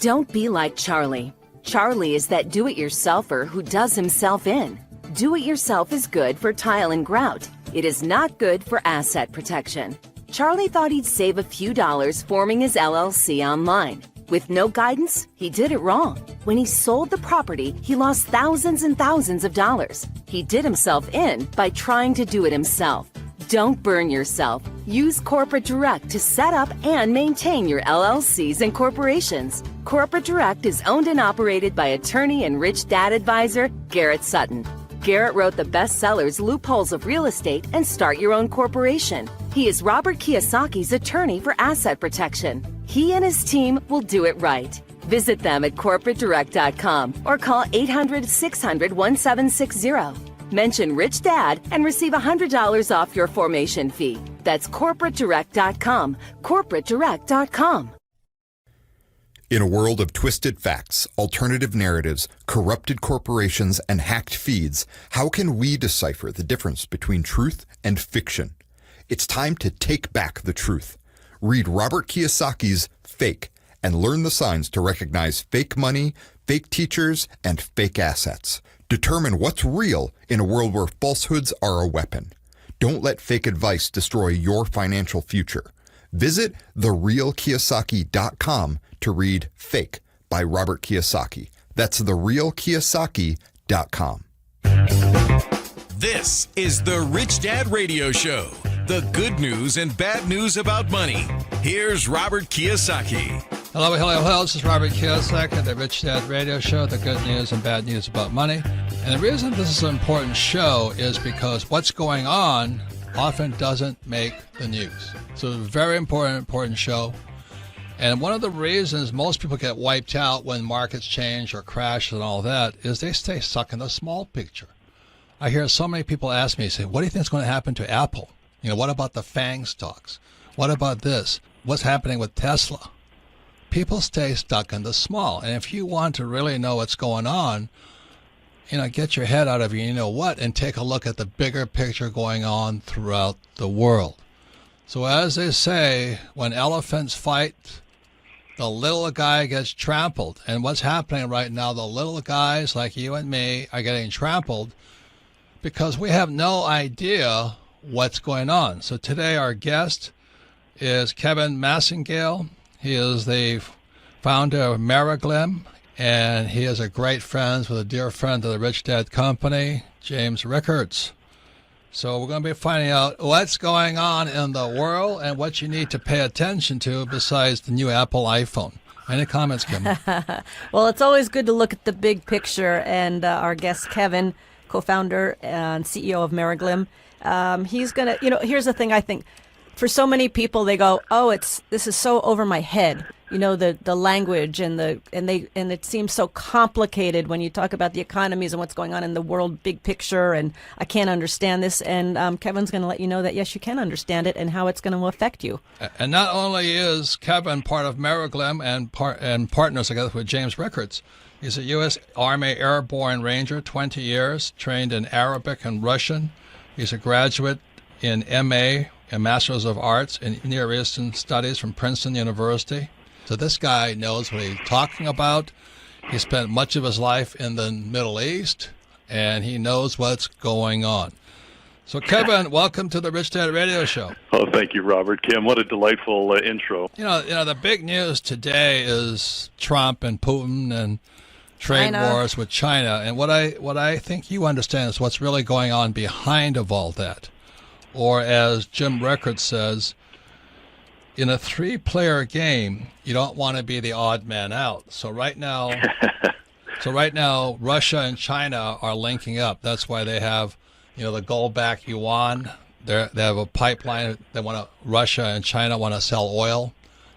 Don't be like Charlie. Charlie is that do-it-yourselfer who does himself in. Do-it-yourself is good for tile and grout. It is not good for asset protection. Charlie thought he'd save a few dollars forming his LLC online. With no guidance, he did it wrong. When he sold the property, he lost thousands and thousands of dollars. He did himself in by trying to do it himself. Don't burn yourself. Use Corporate Direct to set up and maintain your LLCs and corporations. Corporate Direct is owned and operated by attorney and rich dad advisor Garrett Sutton. Garrett wrote the bestsellers Loopholes of Real Estate and Start Your Own Corporation. He is Robert Kiyosaki's attorney for asset protection. He and his team will do it right. Visit them at corporatedirect.com or call 800-600-1760. Mention Rich Dad and receive $100 off your formation fee. That's corporatedirect.com. corporatedirect.com. In a world of twisted facts, alternative narratives, corrupted corporations, and hacked feeds, how can we decipher the difference between truth and fiction? It's time to take back the truth. Read Robert Kiyosaki's Fake and learn the signs to recognize fake money, fake teachers, and fake assets. Determine what's real in a world where falsehoods are a weapon. Don't let fake advice destroy your financial future. Visit TheRealKiyosaki.com to read Fake by Robert Kiyosaki. That's TheRealKiyosaki.com. This is the Rich Dad Radio Show. The good news and bad news about money. Here's Robert Kiyosaki. Hello, hello, hello. This is Robert Kiyosaki, the Rich Dad Radio Show, the good news and bad news about money. And the reason this is an important show is because what's going on often doesn't make the news. So it's a very important show. And one of the reasons most people get wiped out when markets change or crash and all that is they stay stuck in the small picture. I hear so many people ask me, say, what do you think is going to happen to Apple? What about the FANG stocks? What about this? What's happening with Tesla? People stay stuck in the small. And if you want to really know what's going on, get your head out of your you-know-what and take a look at the bigger picture going on throughout the world. So as they say, when elephants fight, the little guy gets trampled. And what's happening right now, the little guys like you and me are getting trampled because we have no idea what's going on. So today our guest is Kevin Massingale. He is the founder of Meriglim, and he is a great friend with a dear friend of the Rich Dad Company, James Rickards. So we're going to be finding out what's going on in the world and what you need to pay attention to besides the new Apple iPhone. Any comments, Kim? Well, it's always good to look at the big picture, and our guest, Kevin, co-founder and CEO of Meriglim, he's going to, here's the thing I think. For so many people, they go, this is so over my head. The language and it seems so complicated when you talk about the economies and what's going on in the world, big picture, and I can't understand this. And Kevin's going to let you know that, yes, you can understand it and how it's going to affect you. And not only is Kevin part of Meriglim and partners together with James Rickards, he's a U.S. Army Airborne Ranger, 20 years, trained in Arabic and Russian. He's a graduate in M.A. and Masters of Arts in Near Eastern Studies from Princeton University. So this guy knows what he's talking about. He spent much of his life in the Middle East, and he knows what's going on. So, Kevin, welcome to the Rich Dad Radio Show. Oh, thank you, Robert. Kim, what a delightful intro. The big news today is Trump and Putin and trade wars with China. And what I think you understand is what's really going on behind of all that. Or as Jim Rickards says, in a three-player game, you don't want to be the odd man out. So right now, Russia and China are linking up. That's why they have, the gold-backed yuan. They have a pipeline. Russia and China want to sell oil,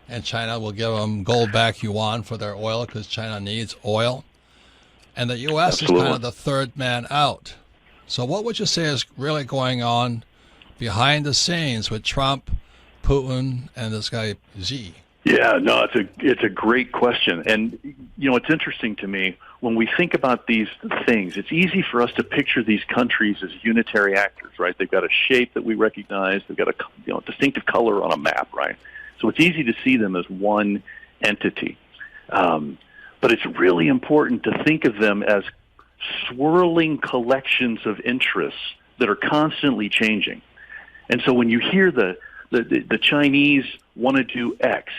and China will give them gold-backed yuan for their oil because China needs oil. And the U.S. is kind of the third man out. So what would you say is really going on behind the scenes with Trump, Putin, and this guy Xi? Yeah, no, it's a great question. And, it's interesting to me, when we think about these things, it's easy for us to picture these countries as unitary actors, right? They've got a shape that we recognize. They've got a distinctive color on a map, right? So it's easy to see them as one entity. But it's really important to think of them as swirling collections of interests that are constantly changing. And so when you hear the Chinese want to do X,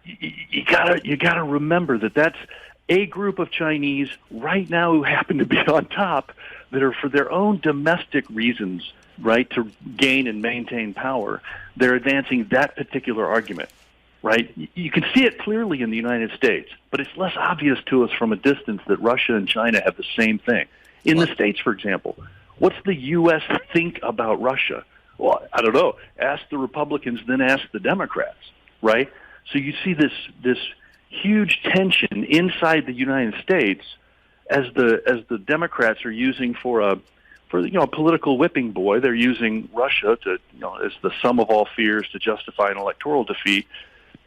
you gotta remember that that's a group of Chinese right now who happen to be on top that are for their own domestic reasons, right, to gain and maintain power. They're advancing that particular argument, right? You can see it clearly in the United States, but it's less obvious to us from a distance that Russia and China have the same thing. In the States, for example, what's the U.S. think about Russia? Well, I don't know. Ask the Republicans, then ask the Democrats, right? So you see this huge tension inside the United States as the Democrats are using for a political whipping boy. They're using Russia to as the sum of all fears to justify an electoral defeat,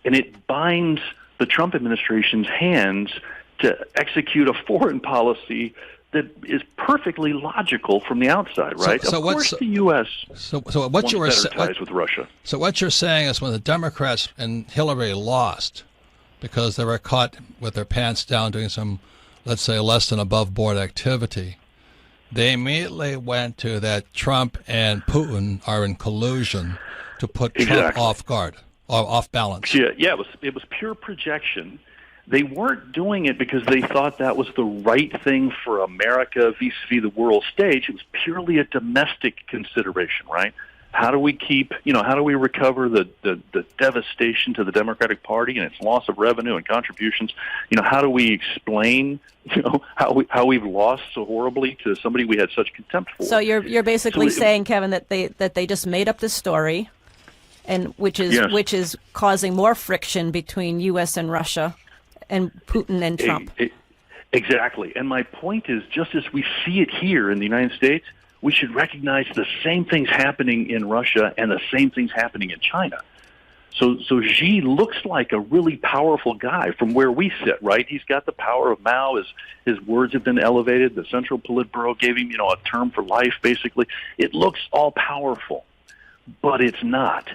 and it binds the Trump administration's hands to execute a foreign policy that is perfectly logical from the outside, right? So of course, the U.S. So what you were ties with Russia. So what you're saying is when the Democrats and Hillary lost because they were caught with their pants down doing some, let's say, less than above board activity, they immediately went to that Trump and Putin are in collusion to put Trump off guard or off balance. Yeah, it was pure projection. They weren't doing it because they thought that was the right thing for America vis-a-vis the world stage. It was purely a domestic consideration, right? How do we recover the devastation to the Democratic Party and its loss of revenue and contributions? How do we explain, how we've lost so horribly to somebody we had such contempt for? So you're basically saying, Kevin, that they just made up this story, and which is causing more friction between U.S. and Russia and Putin and Trump. Exactly. And my point is, just as we see it here in the United States, we should recognize the same things happening in Russia and the same things happening in China. So Xi looks like a really powerful guy from where we sit, right? He's got the power of Mao. His words have been elevated. The Central Politburo gave him, a term for life, basically. It looks all powerful, but it's not.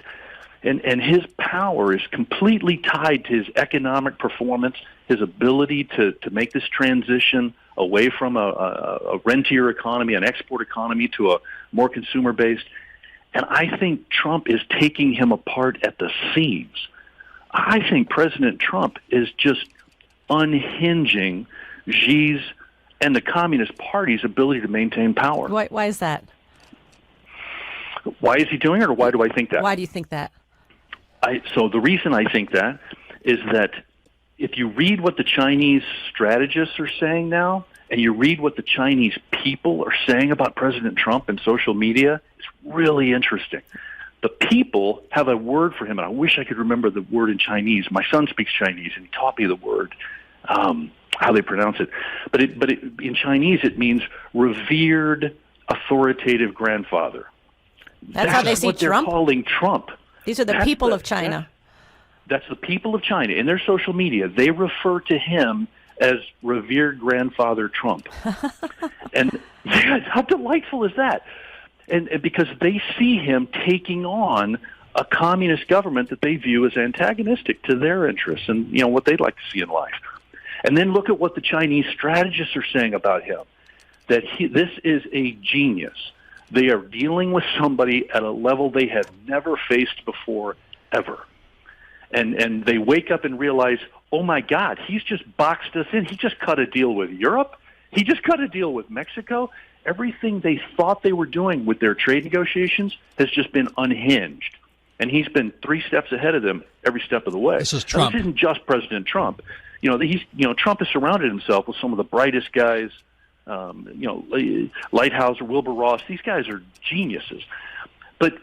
And his power is completely tied to his economic performance, his ability to make this transition away from a rentier economy, an export economy, to a more consumer-based. And I think Trump is taking him apart at the seams. I think President Trump is just unhinging Xi's and the Communist Party's ability to maintain power. Why is that? Why is he doing it, or why do I think that? Why do you think that? So the reason I think that is that if you read what the Chinese strategists are saying now, and you read what the Chinese people are saying about President Trump in social media, it's really interesting. The people have a word for him, and I wish I could remember the word in Chinese. My son speaks Chinese, and he taught me the word, how they pronounce it. But in Chinese, it means revered, authoritative grandfather. That's how they see what Trump? They're calling Trump. These are the people of China. That's the people of China. In their social media, they refer to him as revered grandfather Trump. And how delightful is that? And because they see him taking on a communist government that they view as antagonistic to their interests and what they'd like to see in life. And then look at what the Chinese strategists are saying about him, that this is a genius. They are dealing with somebody at a level they have never faced before, ever. And they wake up and realize, oh, my God, he's just boxed us in. He just cut a deal with Europe. He just cut a deal with Mexico. Everything they thought they were doing with their trade negotiations has just been unhinged. And he's been 3 steps ahead of them every step of the way. This is Trump. Now, this isn't just President Trump. Trump has surrounded himself with some of the brightest guys. Lighthouser, Wilbur Ross, these guys are geniuses. But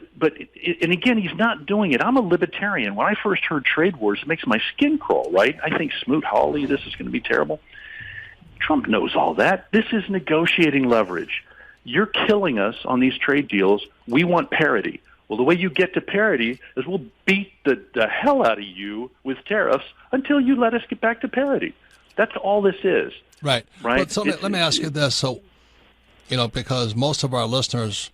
again, he's not doing it. I'm a libertarian. When I first heard trade wars, it makes my skin crawl, right? I think Smoot-Hawley, this is going to be terrible. Trump knows all that. This is negotiating leverage. You're killing us on these trade deals. We want parity. Well, the way you get to parity is we'll beat the hell out of you with tariffs until you let us get back to parity. That's all this is. Right. But so let me ask you this. So, because most of our listeners,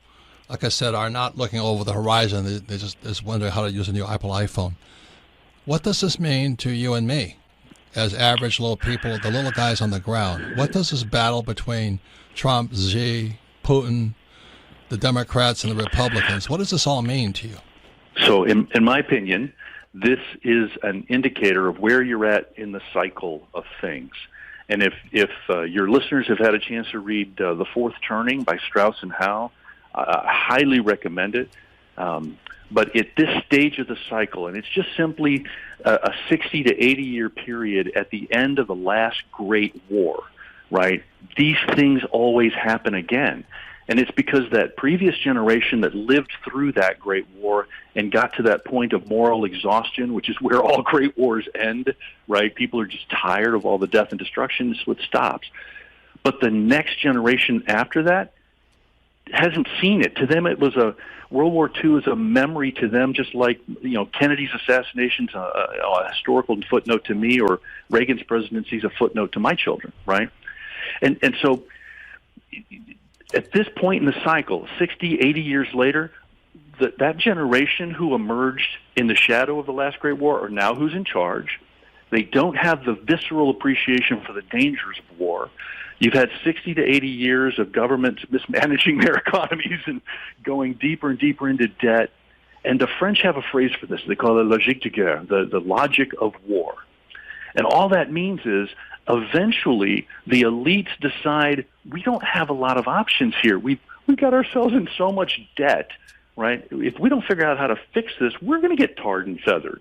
like I said, are not looking over the horizon. They just wondering how to use a new Apple iPhone. What does this mean to you and me as average little people, the little guys on the ground? What does this battle between Trump, Xi, Putin, the Democrats, and the Republicans, what does this all mean to you? So in my opinion, this is an indicator of where you're at in the cycle of things. And if your listeners have had a chance to read The Fourth Turning by Strauss and Howe, I highly recommend it. But at this stage of the cycle, and it's just simply a 60 to 80 year period at the end of the last great war, right? These things always happen again. And it's because that previous generation that lived through that great war and got to that point of moral exhaustion, which is where all great wars end, right? People are just tired of all the death and destruction. This is what stops. But the next generation after that hasn't seen it. To them, it was World War II is a memory to them, just like, Kennedy's assassination's a historical footnote to me, or Reagan's presidency is a footnote to my children, right? And so at this point in the cycle, 60, 80 years later, that generation who emerged in the shadow of the last great war are now who's in charge. They don't have the visceral appreciation for the dangers of war. You've had 60 to 80 years of governments mismanaging their economies and going deeper and deeper into debt. And the French have a phrase for this. They call it logique de guerre, the logic of war. And all that means is eventually the elites decide we don't have a lot of options here. We've got ourselves in so much debt, right? If we don't figure out how to fix this, we're going to get tarred and feathered.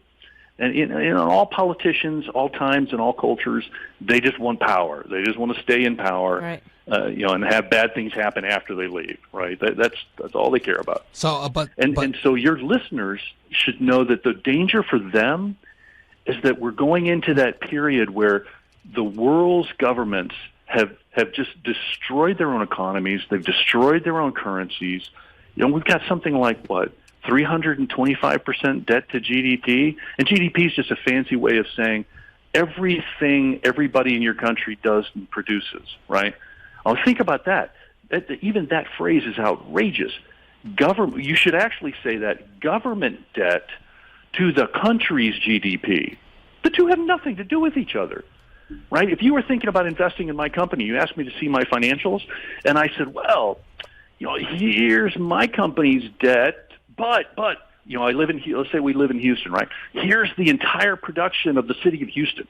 And all politicians, all times, and all cultures, they just want power. They just want to stay in power, right. And have bad things happen after they leave, right? That's all they care about. So, and so your listeners should know that the danger for them is that we're going into that period where the world's governments have just destroyed their own economies. They've destroyed their own currencies. We've got something like, 325% debt to GDP? And GDP is just a fancy way of saying everything everybody in your country does and produces, right? Well, think about that. Even that phrase is outrageous. You should actually say that government debt to the country's GDP. The two have nothing to do with each other. Right? If you were thinking about investing in my company, you asked me to see my financials, and I said, well, here's my company's debt, but I live in, let's say we live in Houston, right? Here's the entire production of the city of Houston.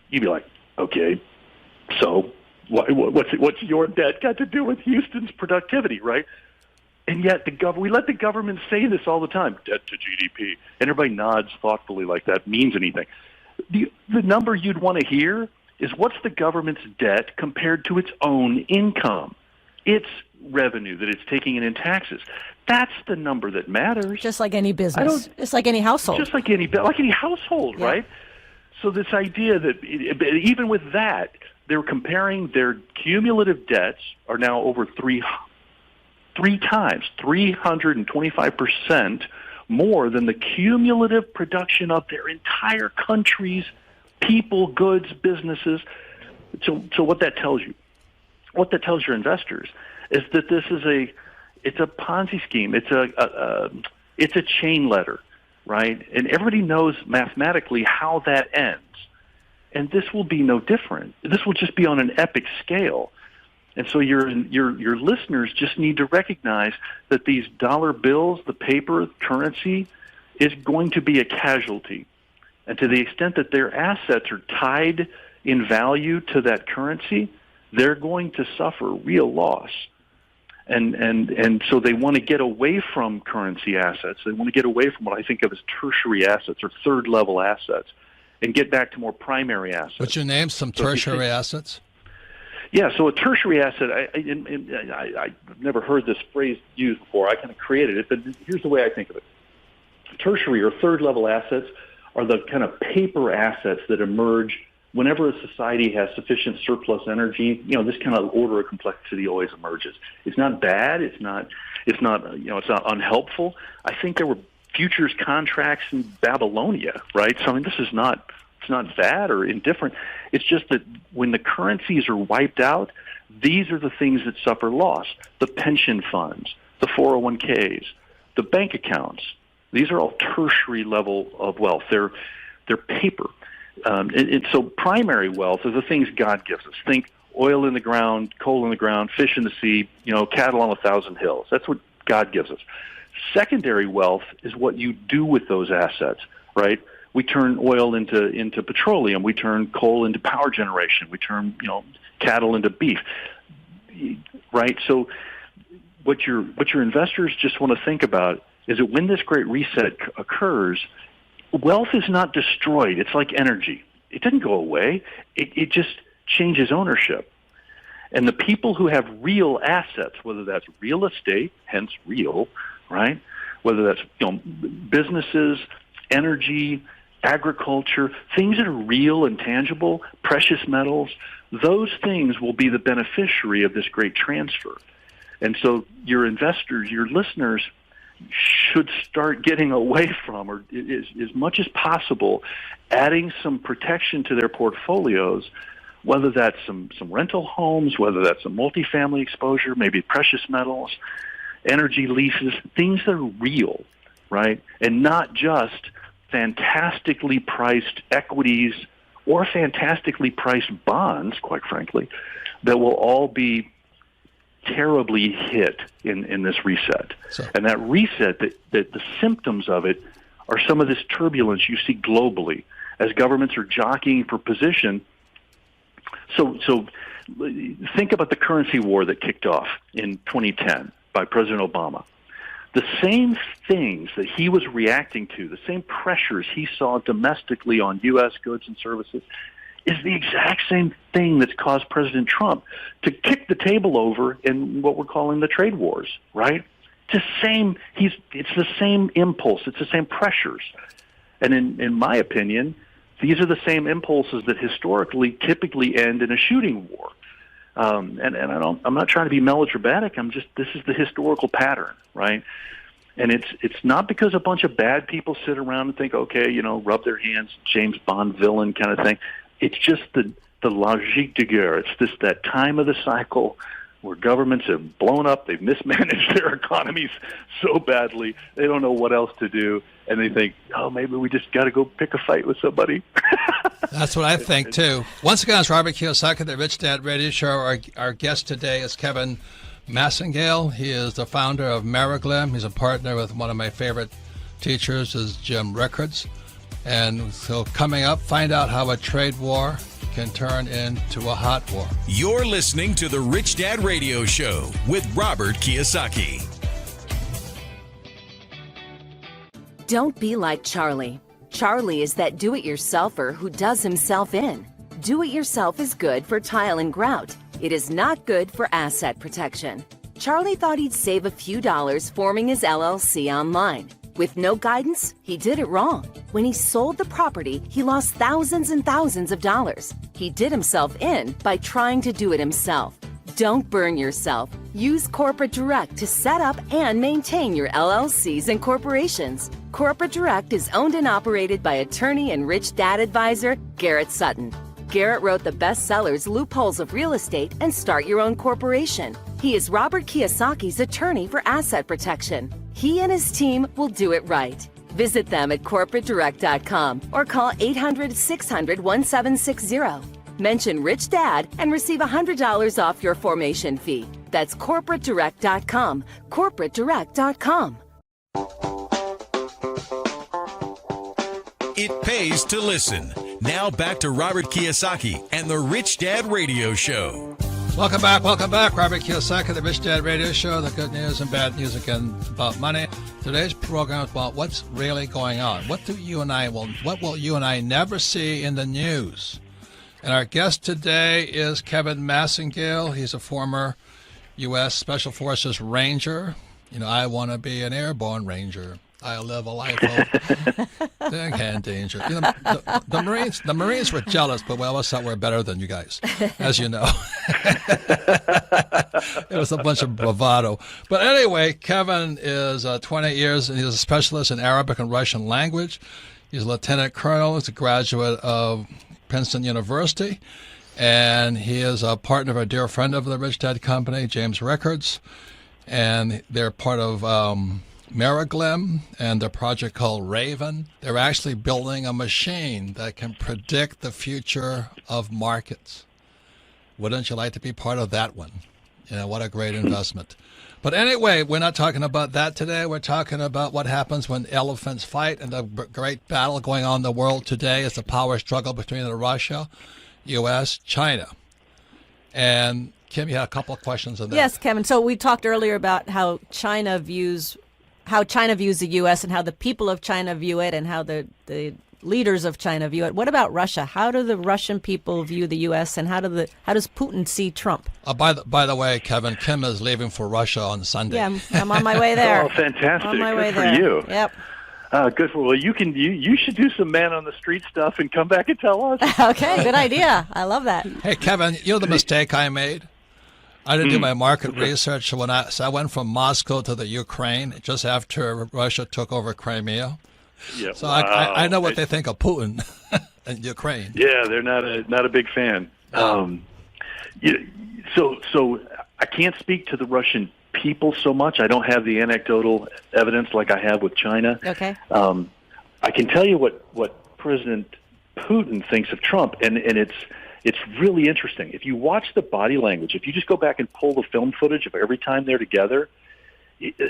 You'd be like, okay, so what's your debt got to do with Houston's productivity, right? And yet we let the government say this all the time, debt to GDP, and everybody nods thoughtfully like that means anything. The number you'd want to hear is what's the government's debt compared to its own income, its revenue that it's taking in taxes. That's the number that matters. Just like any business. Just like any household. Just like any household, yeah. Right? So this idea that even with that, they're comparing their cumulative debts are now over three times, 325% more than the cumulative production of their entire country's people, goods, businesses. So what that tells you, what that tells your investors, is that this is it's a Ponzi scheme. It's a chain letter, right? And everybody knows mathematically how that ends. And this will be no different. This will just be on an epic scale. And so your listeners just need to recognize that these dollar bills, the paper currency, is going to be a casualty. And to the extent that their assets are tied in value to that currency, they're going to suffer real loss. And so they want to get away from currency assets. They want to get away from what I think of as tertiary assets or third-level assets and get back to more primary assets. Would you name some tertiary assets? Yeah, so a tertiary asset, I've never heard this phrase used before. I kind of created it, but here's the way I think of it. Tertiary or third-level assets are the kind of paper assets that emerge whenever a society has sufficient surplus energy. This kind of order of complexity always emerges. It's not bad. It's not unhelpful. I think there were futures contracts in Babylonia, right? So this is not. It's not bad or indifferent. It's just that when the currencies are wiped out, these are the things that suffer loss. The pension funds, the 401ks, the bank accounts. These are all tertiary level of wealth. They're paper. So primary wealth are the things God gives us. Think oil in the ground, coal in the ground, fish in the sea, cattle on 1,000 hills. That's what God gives us. Secondary wealth is what you do with those assets, right? We turn oil into petroleum. We turn coal into power generation. We turn, cattle into beef, right? So what your investors just want to think about is that when this great reset occurs, wealth is not destroyed. It's like energy. It doesn't go away. It just changes ownership. And the people who have real assets, whether that's real estate, hence real, right? Whether that's businesses, energy, agriculture, things that are real and tangible, precious metals, those things will be the beneficiary of this great transfer. And so your investors, your listeners, should start getting away from, or as much as possible, adding some protection to their portfolios, whether that's some rental homes, whether that's a multifamily exposure, maybe precious metals, energy leases, things that are real, right? And not just fantastically priced equities or fantastically priced bonds, quite frankly, that will all be terribly hit in this reset. And that reset, that the symptoms of it are some of this turbulence you see globally as governments are jockeying for position. So think about the currency war that kicked off in 2010 by President Obama. The same things that he was reacting to, the same pressures he saw domestically on U.S. goods and services, is the exact same thing that's caused President Trump to kick the table over in what we're calling the trade wars, right? It's the same impulse. It's the same pressures. And in my opinion, these are the same impulses that historically typically end in a shooting war. And I'm not trying to be melodramatic. This is the historical pattern, right? And it's not because a bunch of bad people sit around and think, okay, rub their hands, James Bond villain kind of thing. It's just the logique de guerre. It's that time of the cycle where governments have blown up, they've mismanaged their economies so badly, they don't know what else to do, and they think, oh, maybe we just got to go pick a fight with somebody. That's what I think, too. Once again, it's Robert Kiyosaki, the Rich Dad Radio Show. Our guest today is Kevin Massengale. He is the founder of Meriglim. He's a partner with one of my favorite teachers, is Jim Rickards. And so coming up, find out how a trade war can turn into a hot war. You're listening to the Rich Dad Radio Show with Robert Kiyosaki. Don't be like Charlie. Charlie is that do-it-yourselfer who does himself in. Do-it-yourself is good for tile and grout. It is not good for asset protection. Charlie thought he'd save a few dollars forming his LLC online. With no guidance, he did it wrong. When he sold the property, he lost thousands and thousands of dollars. He did himself in by trying to do it himself. Don't burn yourself. Use Corporate Direct to set up and maintain your LLCs and corporations. Corporate Direct is owned and operated by attorney and Rich Dad advisor Garrett Sutton. Garrett wrote the bestsellers Loopholes of Real Estate and Start Your Own Corporation. He is Robert Kiyosaki's attorney for asset protection. He and his team will do it right. Visit them at corporatedirect.com or call 800-600-1760. Mention Rich Dad and receive $100 off your formation fee. That's corporatedirect.com. corporatedirect.com. It pays to listen. Now back to Robert Kiyosaki and the Rich Dad Radio Show. Welcome back. Robert Kiyosaki, the Rich Dad Radio Show, the good news and bad news again about money. Today's program is about what's really going on. What will you and I never see in the news? And our guest today is Kevin Massengale. He's a former U.S. Special Forces Ranger. I want to be an airborne ranger. I live a life of danger. The Marines were jealous, but we always thought we were better than you guys, as you know. It was a bunch of bravado. But anyway, Kevin is 28 years, and he's a specialist in Arabic and Russian language. He's a lieutenant colonel. He's a graduate of Princeton University, and he is a partner of a dear friend of the Rich Dad Company, James Rickards, and they're part of Meriglim and a project called Raven. They're actually building a machine that can predict the future of markets. Wouldn't you like to be part of that one? What a great investment. But anyway, we're not talking about that today. We're talking about what happens when elephants fight, and the great battle going on in the world today is the power struggle between Russia, U.S., China. And Kim, you had a couple of questions on that. Yes, Kevin. So we talked earlier about how China views the U.S. and how the people of China view it and how the leaders of China view it. What about Russia? How do the Russian people view the U.S. and how does Putin see Trump? By the way, Kevin, Kim is leaving for Russia on Sunday. Yeah, I'm on my way there. Oh, fantastic! On my Good way for there. you. Yep. Good for you should do some man on the street stuff and come back and tell us. Okay, good idea. I love that. Hey, Kevin, you know the mistake I made? I didn't do my market research so I went from Moscow to the Ukraine just after Russia took over Crimea. Yeah, so wow. I know what they think of Putin and Ukraine. Yeah, they're not a big fan. So I can't speak to the Russian people so much. I don't have the anecdotal evidence like I have with China. Okay. I can tell you what President Putin thinks of Trump, and it's really interesting. If you watch the body language, if you just go back and pull the film footage of every time they're together,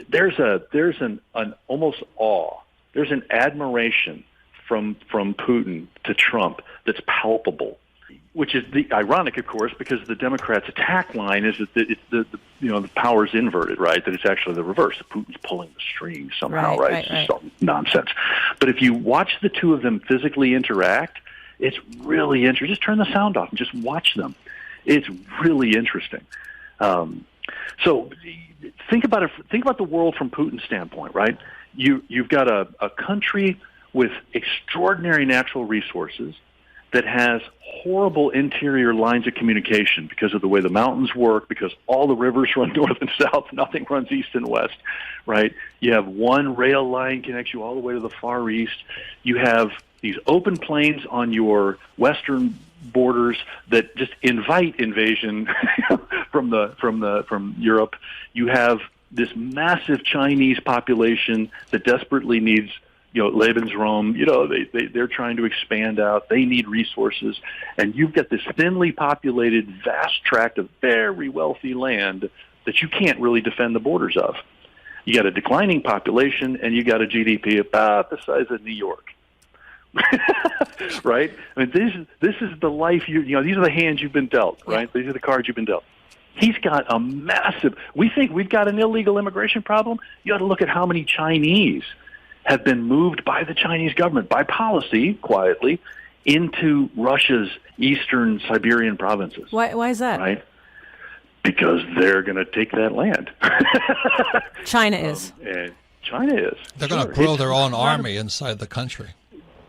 there's an almost awe. There's an admiration from Putin to Trump that's palpable, which is ironic, of course, because the Democrats' attack line is that the power's inverted, right? That it's actually the reverse. That Putin's pulling the strings somehow, right? It's just all nonsense. But if you watch the two of them physically interact, it's really interesting. Just turn the sound off and just watch them. It's really interesting. So think about it. Think about the world from Putin's standpoint, right? You've got a country with extraordinary natural resources that has horrible interior lines of communication because of the way the mountains work, because all the rivers run north and south, nothing runs east and west, right? You have one rail line connects you all the way to the Far East. You have these open plains on your western borders that just invite invasion from Europe. You have this massive Chinese population that desperately needs, Lebensraum. They're trying to expand out. They need resources, and you've got this thinly populated, vast tract of very wealthy land that you can't really defend the borders of. You got a declining population, and you got a GDP about the size of New York. Right? I mean, this is the life these are the hands you've been dealt, right? These are the cards you've been dealt. He's got a massive. We think we've got an illegal immigration problem. You ought to look at how many Chinese have been moved by the Chinese government, by policy, quietly, into Russia's eastern Siberian provinces. Why is that? Right? Because they're going to take that land. China is. And China is. They're going to grow their own army inside the country.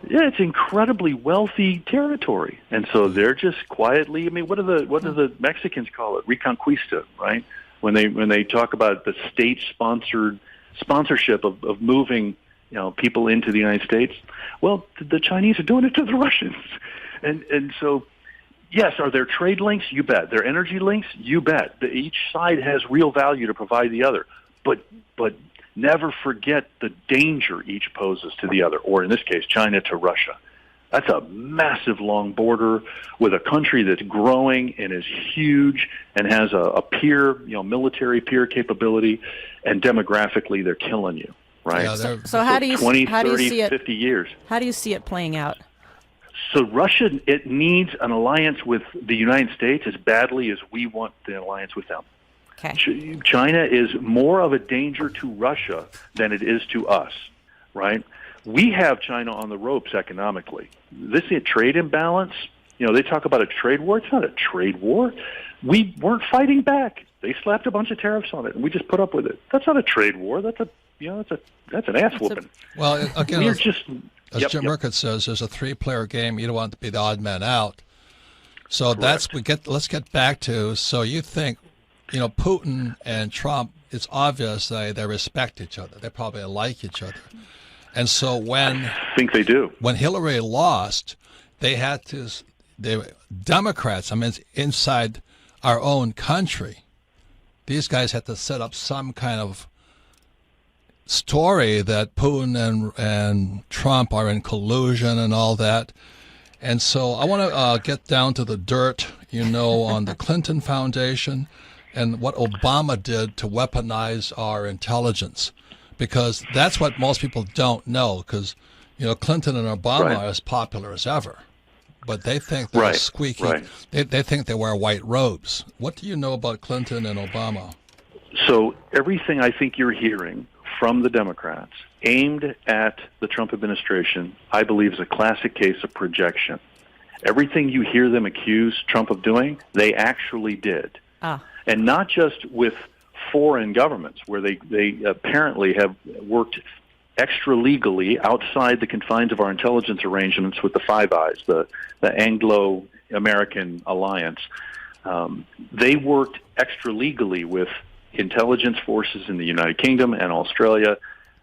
Yeah, it's incredibly wealthy territory, and so they're just quietly. I mean, what do the Mexicans call it? Reconquista, right? When they talk about the sponsorship of moving, people into the United States. Well, the Chinese are doing it to the Russians, and so yes, are there trade links? You bet. There are energy links? You bet. Each side has real value to provide the other, but never forget the danger each poses to the other, or in this case, China to Russia. That's a massive long border with a country that's growing and is huge and has a peer, military peer capability, and demographically they're killing you, right? Yeah, so how do you 20, how do 30, you see it? 50 years. How do you see it playing out? So Russia, it needs an alliance with the United States as badly as we want the alliance with them. Okay. China is more of a danger to Russia than it is to us, right? We have China on the ropes economically. This trade imbalance, they talk about a trade war. It's not a trade war. We weren't fighting back. They slapped a bunch of tariffs on it, and we just put up with it. That's not a trade war. That's an ass whooping. Well, again, We're as Jim Urquhart says, there's a three-player game. You don't want to be the odd man out. So Correct. let's get back to. So you think, Putin and Trump, it's obvious they respect each other. They probably like each other. And so I think they do. When Hillary lost, the Democrats, it's inside our own country, these guys had to set up some kind of story that Putin and Trump are in collusion and all that. And so I want to get down to the dirt, on the Clinton Foundation and what Obama did to weaponize our intelligence, because that's what most people don't know, because, Clinton and Obama are as popular as ever, but they think they're squeaky. Right. They think they wear white robes. What do you know about Clinton and Obama? So everything I think you're hearing from the Democrats aimed at the Trump administration, I believe, is a classic case of projection. Everything you hear them accuse Trump of doing, they actually did. And not just with foreign governments, where they apparently have worked extra legally outside the confines of our intelligence arrangements with the Five Eyes, the Anglo-American alliance. They worked extra legally with intelligence forces in the United Kingdom and Australia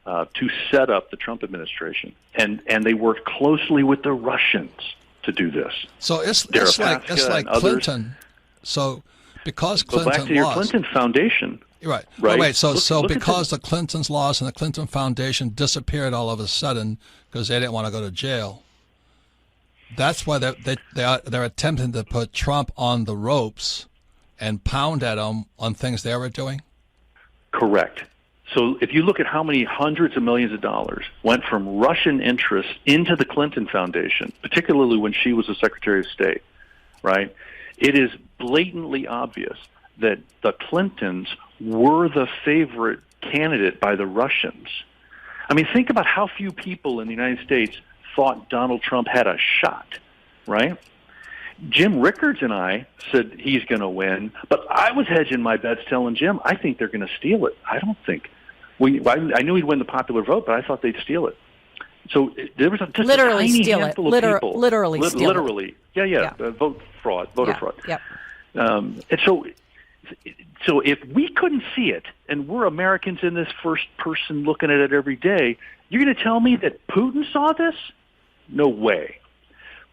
to set up the Trump administration. And they worked closely with the Russians to do this. So it's like Clinton. So because Clinton go back to your lost, Clinton Foundation. Right. Right. Wait. So Look because the Clintons lost and the Clinton Foundation disappeared all of a sudden because they didn't want to go to jail, that's why they're attempting to put Trump on the ropes and pound at him on things they were doing? Correct. So if you look at how many hundreds of millions of dollars went from Russian interests into the Clinton Foundation, particularly when she was the Secretary of State, right, it is blatantly obvious that the Clintons were the favorite candidate by the Russians. I mean, think about how few people in the United States thought Donald Trump had a shot, right? Jim Rickards and I said he's going to win, but I was hedging my bets telling Jim, I think they're going to steal it. I don't think. I knew he'd win the popular vote, but I thought they'd steal it. So there was just literally a tiny steal handful it. of people. Literally steal it. Literally. Yeah. Voter fraud. Yep. And so if we couldn't see it, and we're Americans in this first person looking at it every day, you're going to tell me that Putin saw this? No way.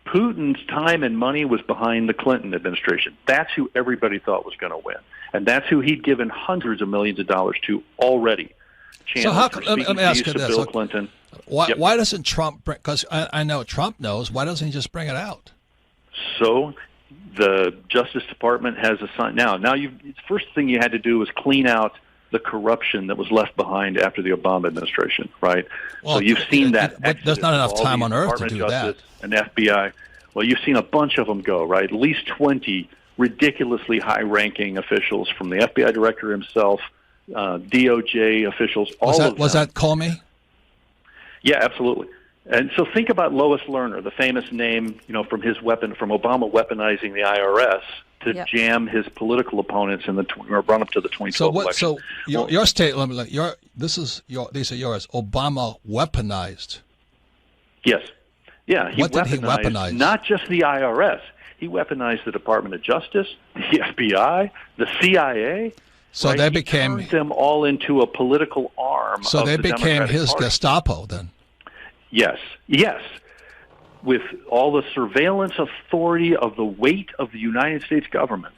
Putin's time and money was behind the Clinton administration. That's who everybody thought was going to win. And that's who he'd given hundreds of millions of dollars to already. So let me ask you this. Bill Clinton. Why doesn't Trump bring, because I know Trump knows, why doesn't he just bring it out? So the Justice Department has assigned, now the first thing you had to do was clean out the corruption that was left behind after the Obama administration, right? Well, so you've seen that. But there's not enough time on earth to do that. And FBI. Well, you've seen a bunch of them go, right? At least 20 ridiculously high-ranking officials, from the FBI director himself, DOJ officials, Was that Comey? Yeah, absolutely. And so think about Lois Lerner, the famous name, from Obama weaponizing the IRS to jam his political opponents in the run up to the 2012 election. So your statement, these are yours. Obama weaponized. Yes. Yeah. What did he weaponize? Not just the IRS. He weaponized the Department of Justice, the FBI, the CIA. So right? they He became turned them all into a political arm. So of they the became Democratic his Party. Gestapo then. Yes. With all the surveillance authority of the weight of the United States government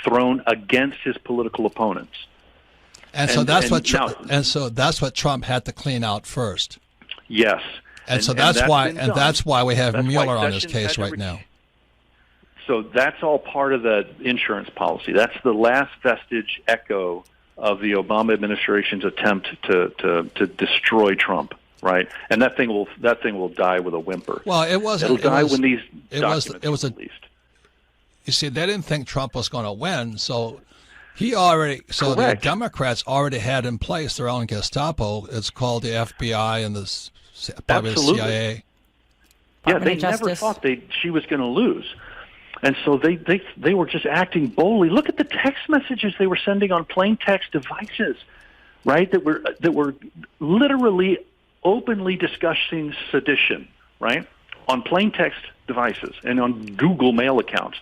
thrown against his political opponents. And so that's what Trump had to clean out first. Yes. And so that's why we have Mueller on his case right now. So that's all part of the insurance policy. That's the last vestige echo of the Obama administration's attempt to destroy Trump, right? And that thing will die with a whimper. Well, it wasn't. It'll die when these documents are released. You see, they didn't think Trump was going to win, so the Democrats already had in place their own Gestapo. It's called the FBI and probably the CIA. Yeah, they never thought she was going to lose. And so they were just acting boldly. Look at the text messages they were sending on plain text devices, right? That were literally openly discussing sedition, right? On plain text devices and on Google Mail accounts.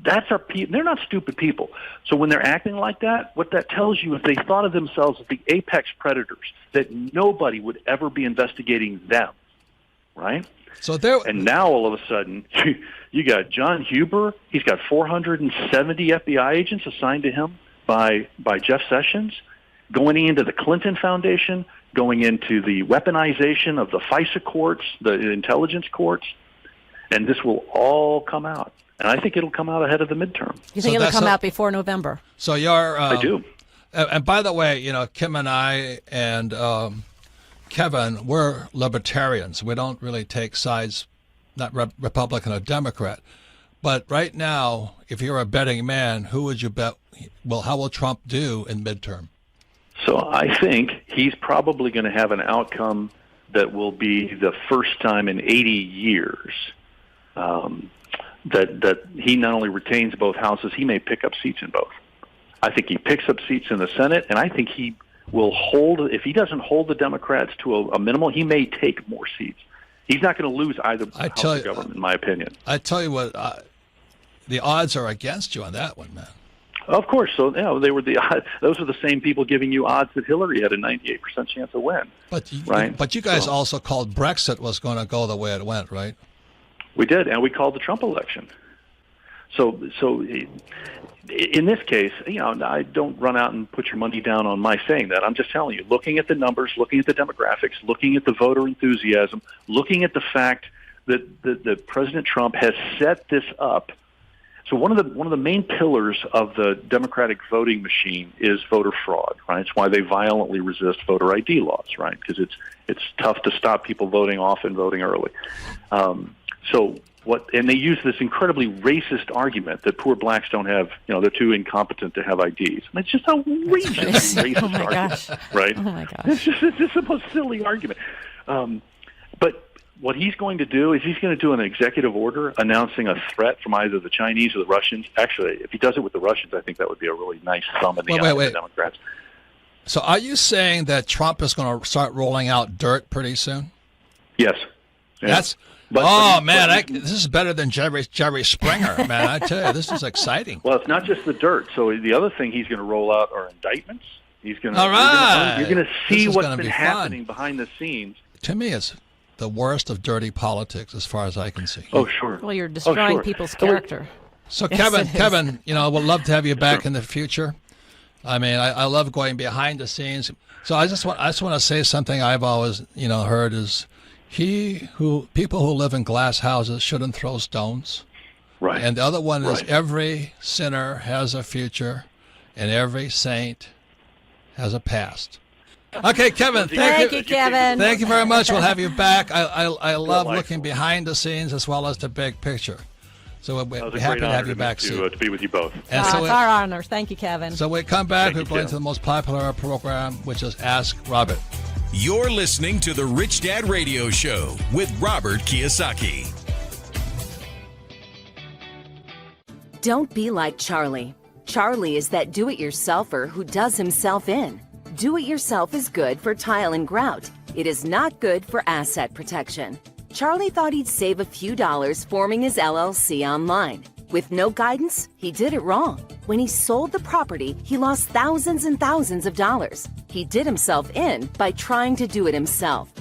That's our people. They're not stupid people. So when they're acting like that, what that tells you is they thought of themselves as the apex predators, that nobody would ever be investigating them, right? And now all of a sudden, you got John Huber. He's got 470 FBI agents assigned to him by Jeff Sessions, going into the Clinton Foundation, going into the weaponization of the FISA courts, the intelligence courts, and this will all come out. And I think it'll come out ahead of the midterm. You think it'll come out before November? So you're... I do. And by the way, Kim and I and Kevin, we're libertarians. We don't really take sides, not Republican or Democrat. But right now, if you're a betting man, who would you bet? Well, how will Trump do in midterm? So I think he's probably going to have an outcome that will be the first time in 80 years that he not only retains both houses, he may pick up seats in both. I think he picks up seats in the Senate, and I think he will hold, if he doesn't hold the Democrats to a minimal, he may take more seats. He's not going to lose either house of government, in my opinion. I tell you what, the odds are against you on that one, man. Of course. So, they were those are the same people giving you odds that Hillary had a 98% chance of win. But you guys also called Brexit was going to go the way it went, right? We did, and we called the Trump election. So in this case, I don't run out and put your money down on my saying that. I'm just telling you, looking at the numbers, looking at the demographics, looking at the voter enthusiasm, looking at the fact that President Trump has set this up. So one of the main pillars of the Democratic voting machine is voter fraud, right? It's why they violently resist voter ID laws, right? Because it's tough to stop people voting off and voting early. And they use this incredibly racist argument that poor blacks don't have, they're too incompetent to have IDs. And it's just outrageous racist argument, right? Oh my gosh! It's just the most silly argument. But what he's going to do is he's going to do an executive order announcing a threat from either the Chinese or the Russians. Actually, if he does it with the Russians, I think that would be a really nice thumb in the eye of the Democrats. So are you saying that Trump is going to start rolling out dirt pretty soon? Yes. Yeah. This is better than Jerry Springer, man. I tell you, this is exciting. Well, it's not just the dirt. So the other thing he's going to roll out are indictments. He's going to. All right. You're going to see what's been happening behind the scenes. To me, it's the worst of dirty politics, as far as I can see. Oh, sure. Well, you're destroying people's character. So, Kevin, we'd love to have you back in the future. I mean, I love going behind the scenes. So I just want to say something I've always, heard is people who live in glass houses shouldn't throw stones. Right. And the other one is every sinner has a future and every saint has a past. Okay, Kevin. Thank you, Kevin. Thank you very much. We'll have you back. I love looking behind the scenes as well as the big picture. So we're happy to have you back soon. To be with you both. And it's our honor. Thank you, Kevin. So we come back. We're going to the most popular program, which is Ask Robert. You're listening to The Rich Dad Radio Show with Robert Kiyosaki. Don't be like Charlie. Charlie is that do-it-yourselfer who does himself in. Do-it-yourself is good for tile and grout. It is not good for asset protection. Charlie thought he'd save a few dollars forming his LLC online. With no guidance, he did it wrong. When he sold the property, he lost thousands and thousands of dollars. He did himself in by trying to do it himself.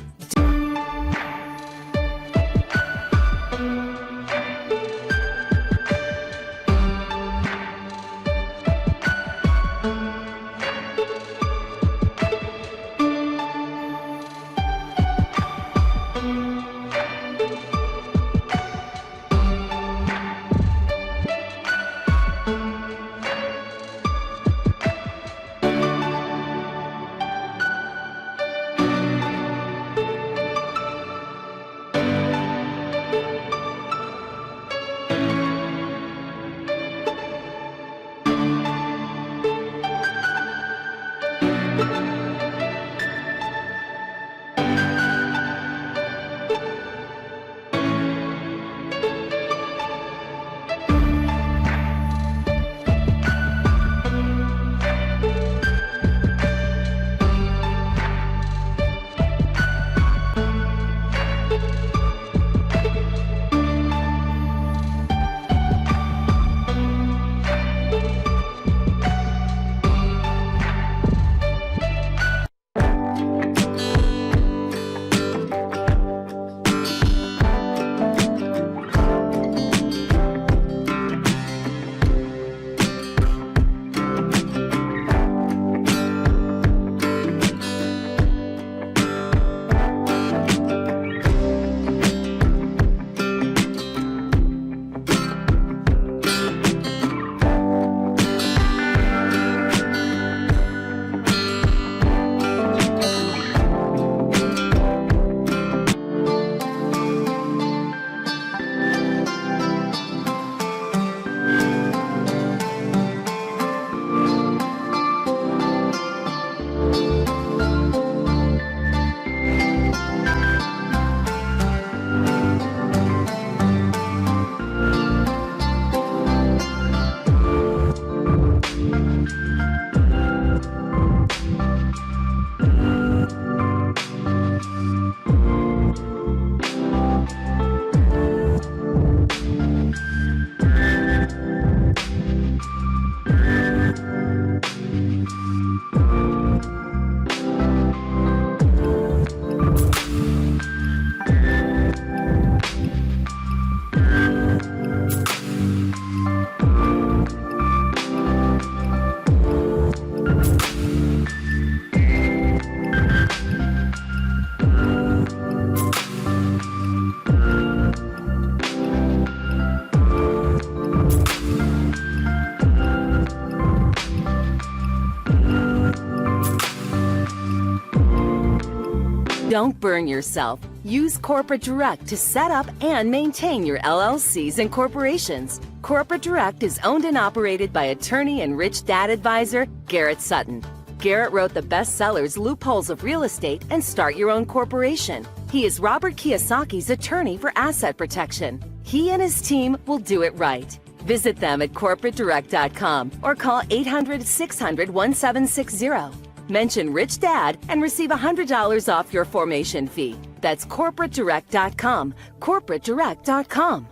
Don't burn yourself. Use Corporate Direct to set up and maintain your LLCs and corporations. Corporate Direct is owned and operated by attorney and rich dad advisor Garrett Sutton. Garrett wrote the bestsellers Loopholes of Real Estate and Start Your Own Corporation. He is Robert Kiyosaki's attorney for asset protection. He and his team will do it right. Visit them at corporatedirect.com or call 800-600-1760. Mention Rich Dad and receive $100 off your formation fee. That's corporatedirect.com. corporatedirect.com.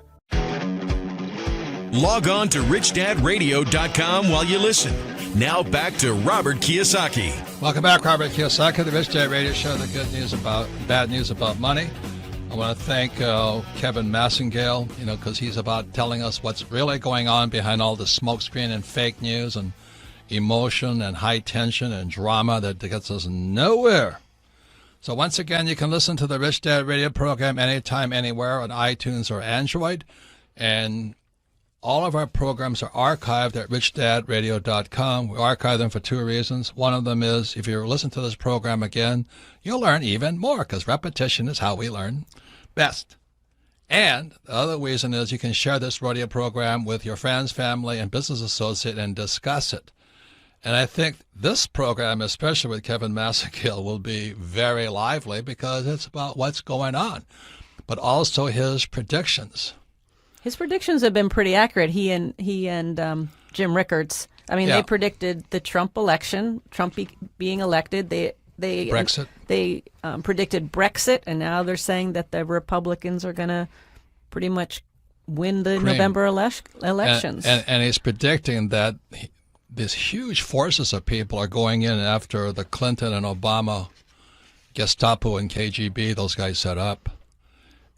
Log on to richdadradio.com while you listen. Now back to Robert Kiyosaki. Welcome back, Robert Kiyosaki, the Rich Dad Radio Show, the good news about, bad news about money. I want to thank Kevin Massengale, because he's about telling us what's really going on behind all the smokescreen and fake news and emotion and high tension and drama that gets us nowhere. So once again, you can listen to the Rich Dad Radio program anytime, anywhere on iTunes or Android. And all of our programs are archived at richdadradio.com. We archive them for two reasons. One of them is if you listen to this program again, you'll learn even more because repetition is how we learn best. And the other reason is you can share this radio program with your friends, family, and business associate and discuss it. And I think this program, especially with Kevin Massengale, will be very lively because it's about what's going on, but also his predictions. His predictions have been pretty accurate. He and Jim Rickards. I mean, They predicted the Trump election, being elected. They Brexit. They predicted Brexit, and now they're saying that the Republicans are going to pretty much win the November elections. And he's predicting that these huge forces of people are going in after the Clinton and Obama Gestapo and KGB, those guys set up.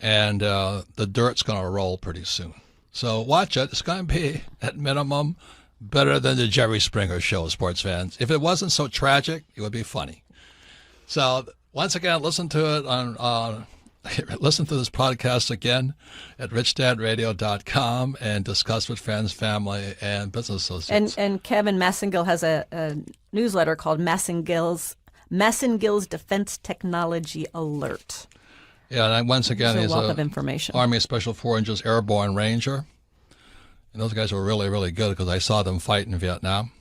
And the dirt's going to roll pretty soon. So watch it. It's going to be, at minimum, better than the Jerry Springer show, sports fans. If it wasn't so tragic, it would be funny. So once again, listen to it listen to this podcast again at richdadradio.com and discuss with friends, family, and business associates. And Kevin Massengale has a newsletter called Massengale's Defense Technology Alert. Yeah, and once again, he's a wealth of information. Army Special Forces Airborne Ranger. And those guys were really, really good because I saw them fight in Vietnam.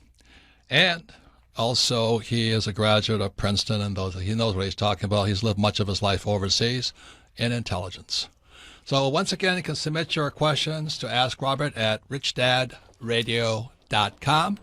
And also, he is a graduate of Princeton, and he knows what he's talking about. He's lived much of his life overseas in intelligence. So once again, you can submit your questions to Ask Robert at richdadradio.com.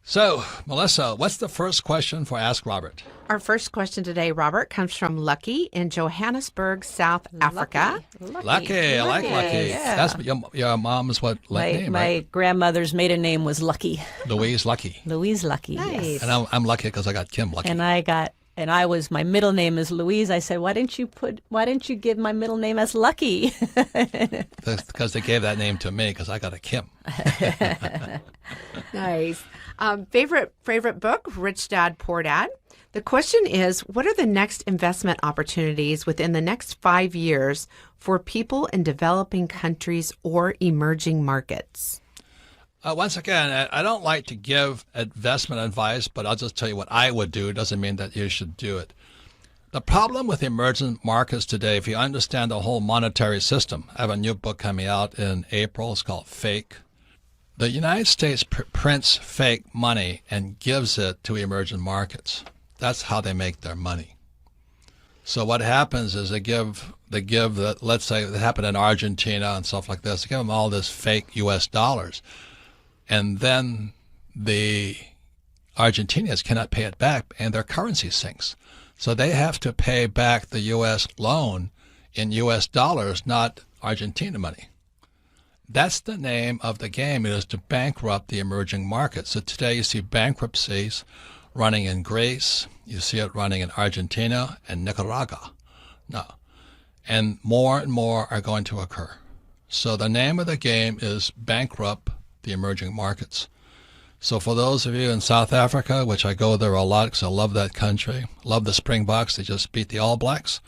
So, Melissa, what's the first question for Ask Robert? Our first question today, Robert, comes from Lucky in Johannesburg, South Africa. Lucky. I like Lucky. Yeah. That's your mom's name, My right? grandmother's maiden name was Lucky. Louise Lucky. Louise Lucky. Nice. Yes. And I'm lucky because I got Kim Lucky. And my middle name is Louise. I said, why didn't you give my middle name as Lucky? Because they gave that name to me because I got a Kim. Nice. Favorite book, Rich Dad, Poor Dad. The question is, what are the next investment opportunities within the next 5 years for people in developing countries or emerging markets? Once again, I don't like to give investment advice, but I'll just tell you what I would do. It doesn't mean that you should do it. The problem with emerging markets today, if you understand the whole monetary system, I have a new book coming out in April. It's called Fake. The United States prints fake money and gives it to emerging markets. That's how they make their money. So what happens is they give let's say it happened in Argentina and stuff like this, they give them all this fake U.S. dollars. And then the Argentinians cannot pay it back and their currency sinks. So they have to pay back the U.S. loan in U.S. dollars, not Argentina money. That's the name of the game. It is to bankrupt the emerging markets. So today you see bankruptcies running in Greece. You see it running in Argentina and Nicaragua. No. And more are going to occur. So the name of the game is bankrupt the emerging markets. So for those of you in South Africa, which I go there a lot because I love that country, love the Springboks, they just beat the All Blacks.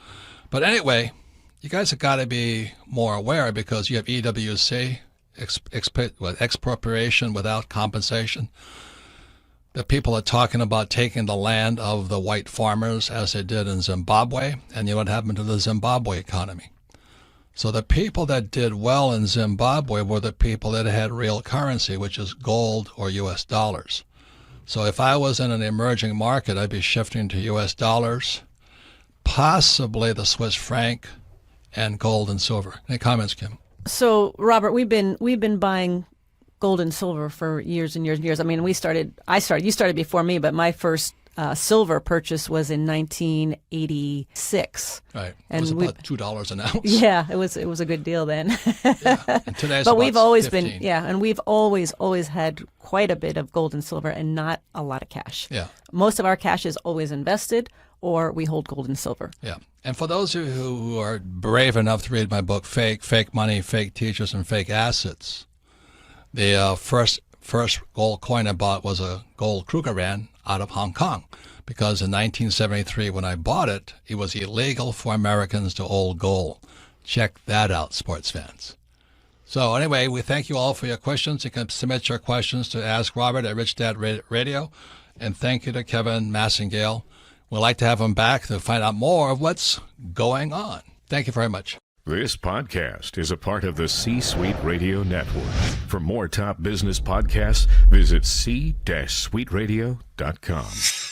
But anyway, you guys have got to be more aware because you have EWC, expropriation without compensation. The people are talking about taking the land of the white farmers as they did in Zimbabwe, and you know what happened to the Zimbabwe economy. So the people that did well in Zimbabwe were the people that had real currency, which is gold or U.S. dollars. So if I was in an emerging market, I'd be shifting to U.S. dollars, possibly the Swiss franc, and gold and silver. Any comments, Kim? So, Robert, we've been buying gold and silver for years and years and years. I mean, you started before me, but my first silver purchase was in 1986. Right. And it was about $2 an ounce. Yeah, it was a good deal then. Yeah. And today's but about we've always 15. and we've always had quite a bit of gold and silver and not a lot of cash. Yeah. Most of our cash is always invested, or we hold gold and silver. Yeah. And for those of you who are brave enough to read my book, Fake Money, Fake Teachers, and Fake Assets, the first gold coin I bought was a gold Krugerrand out of Hong Kong, because in 1973 when I bought it, it was illegal for Americans to hold gold. Check that out, sports fans. So anyway, we thank you all for your questions. You can submit your questions to Ask Robert at Rich Dad Radio. And thank you to Kevin Massengale. We'd like to have him back to find out more of what's going on. Thank you very much. This podcast is a part of the C-Suite Radio Network. For more top business podcasts, visit c-suiteradio.com.